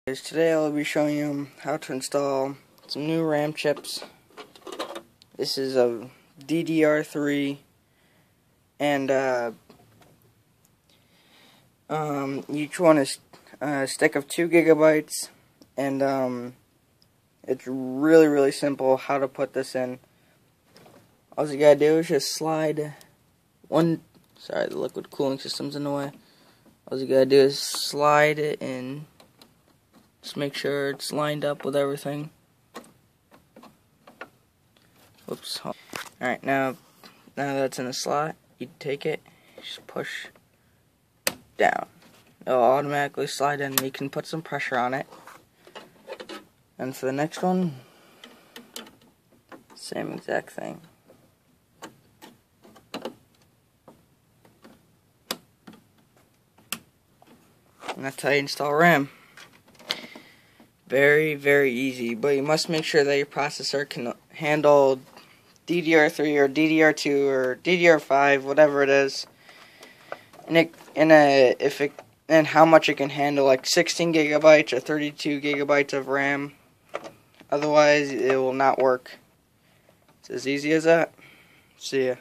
Today I'll be showing you how to install some new RAM chips. This is a DDR3 and each one is a stick of 2 gigabytes, and it's really simple how to put this in. All you gotta do is just slide the liquid cooling system's in the way. All you gotta do is slide it in. Just make sure it's lined up with everything. Whoops. Alright, now that's in the slot, you take it, just push down. It'll automatically slide in. You can put some pressure on it. And for the next one, same exact thing. And that's how you install RAM. Very easy, but you must make sure that your processor can handle DDR3 or DDR2 or DDR5, whatever it is, and how much it can handle, like 16 gigabytes or 32 gigabytes of RAM. Otherwise, it will not work. It's as easy as that. See ya.